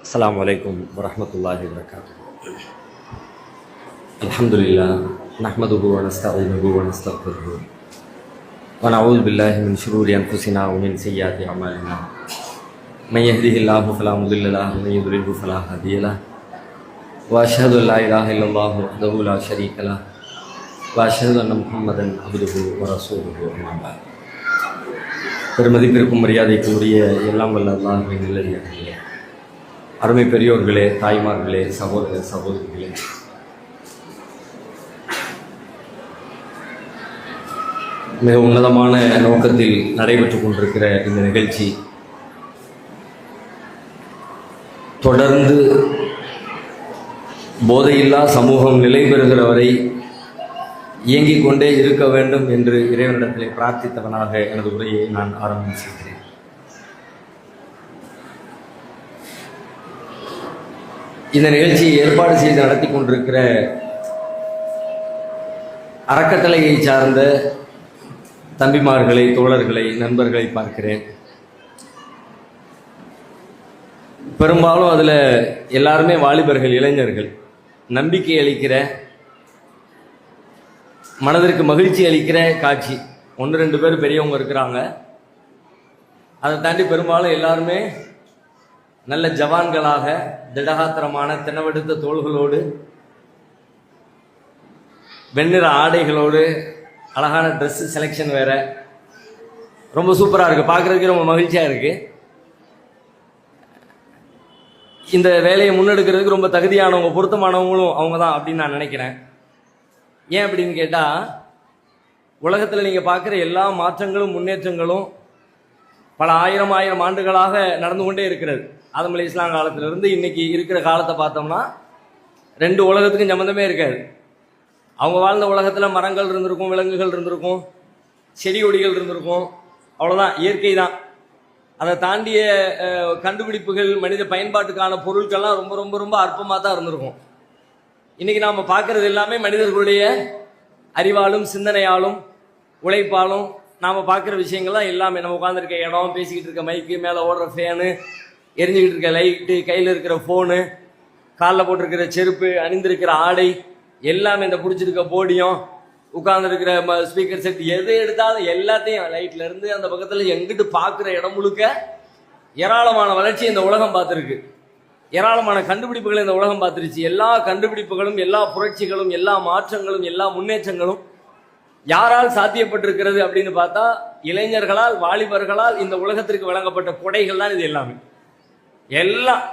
السلام عليكم ورحمة الله وبركاته. الحمد لله نحمده ونستعينه ونستغفره ونعوذ بالله من شرور أنفسنا ومن سيئات أعمالنا. من يهده الله فلا مضل له ومن يضلله فلا هادي له. وأشهد أن لا إله إلا الله وحده لا شريك له وأشهد أن محمدا عبده ورسوله أما بعد. பெருமதிப்பிற்கும் மரியாதைக்கும் உரிய எல்லாம் வல்ல அல்லாஹ்வின் நல்லடியார்களே, அருமை பெரியோர்களே, தாய்மார்களே, சகோதர சகோதரிகளே, மிக உன்னதமான நோக்கத்தில் நடைபெற்றுக் கொண்டிருக்கிற இந்த நிகழ்ச்சி தொடர்ந்து போதையில்லா சமூகம் நிலை பெறுகிற வரை இயங்கிக் கொண்டே இருக்க வேண்டும் என்று இறைவனிடத்திலே பிரார்த்தித்தவனாக எனது உரையை நான் ஆரம்பம் செய்கிறேன். இந்த நிகழ்ச்சியை ஏற்பாடு செய்து நடத்தி கொண்டிருக்கிற அறக்கட்டளையை சார்ந்த தம்பிமார்களை, தோழர்களை, நண்பர்களை பார்க்கிறேன். பெரும்பாலும் அதில் எல்லாருமே வாலிபர்கள், இளைஞர்கள். நம்பிக்கை அளிக்கிற, மனதிற்கு மகிழ்ச்சி அளிக்கிற காட்சி. 1-2 பேர் பெரியவங்க இருக்கிறாங்க. அதை தாண்டி பெரும்பாலும் எல்லாருமே நல்ல ஜவான்களாக, திடகாத்திரமான தினவெடுத்த தோள்களோடு, வெண்ணிற ஆடைகளோடு, அழகான ட்ரெஸ்ஸு செலெக்ஷன் வேற, ரொம்ப சூப்பராக இருக்குது. பார்க்குறதுக்கு ரொம்ப மகிழ்ச்சியாக இருக்குது. இந்த வேலையை முன்னெடுக்கிறதுக்கு ரொம்ப தகுதியானவங்க, பொருத்தமானவங்களும் அவங்க தான் அப்படின்னு நான் நினைக்கிறேன். ஏன் அப்படின்னு கேட்டால், உலகத்தில் நீங்கள் பார்க்குற எல்லா மாற்றங்களும் முன்னேற்றங்களும் பல ஆயிரம் ஆண்டுகளாக நடந்து கொண்டே இருக்கிறது. ஆதம் அலைஹிஸ்ஸலாம் காலத்திலிருந்து இன்னைக்கு இருக்கிற காலத்தை பார்த்தோம்னா 2 உலகத்துக்கும் சம்மந்தமே இருக்காது. அவங்க வாழ்ந்த உலகத்தில் மரங்கள் இருந்திருக்கும், விலங்குகள் இருந்திருக்கும், செடி கொடிகள் இருந்திருக்கும், அவ்வளோதான், இயற்கை தான். அதை தாண்டிய கண்டுபிடிப்புகள், மனித பயன்பாட்டுக்கான பொருட்கள்லாம் ரொம்ப ரொம்ப ரொம்ப அற்பமாக தான் இருந்திருக்கும். இன்றைக்கி நாம் பார்க்குறது எல்லாமே மனிதர்களுடைய அறிவாலும் சிந்தனையாலும் உழைப்பாலும் நாம் பார்க்குற விஷயங்கள்லாம் எல்லாமே. நம்ம உட்காந்துருக்க இடம், பேசிக்கிட்டு இருக்க மைக்கு, மேலே ஓடுற ஃபேனு, எரிஞ்சிக்கிட்டு இருக்க லைட்டு, கையில் இருக்கிற ஃபோனு, காலில் போட்டிருக்கிற செருப்பு, அணிந்திருக்கிற ஆடை, எல்லாமே, இந்த பிடிச்சிருக்க போடியம், உட்கார்ந்துருக்கிற ஸ்பீக்கர் செட், எது எடுத்தாலும் எல்லாத்தையும், லைட்ல இருந்து அந்த பக்கத்தில் எங்கிட்டு பார்க்குற இடம் முழுக்க ஏராளமான வளர்ச்சி இந்த உலகம் பார்த்துருக்கு. ஏராளமான கண்டுபிடிப்புகளை இந்த உலகம் பார்த்துருச்சு. எல்லா கண்டுபிடிப்புகளும், எல்லா புரட்சிகளும், எல்லா மாற்றங்களும், எல்லா முன்னேற்றங்களும் யாரால் சாத்தியப்பட்டிருக்கிறது அப்படின்னு பார்த்தா, இளைஞர்களால், வாலிபர்களால் இந்த உலகத்திற்கு வழங்கப்பட்ட கொடைகள் தான் இது எல்லாமே. எல்லாம்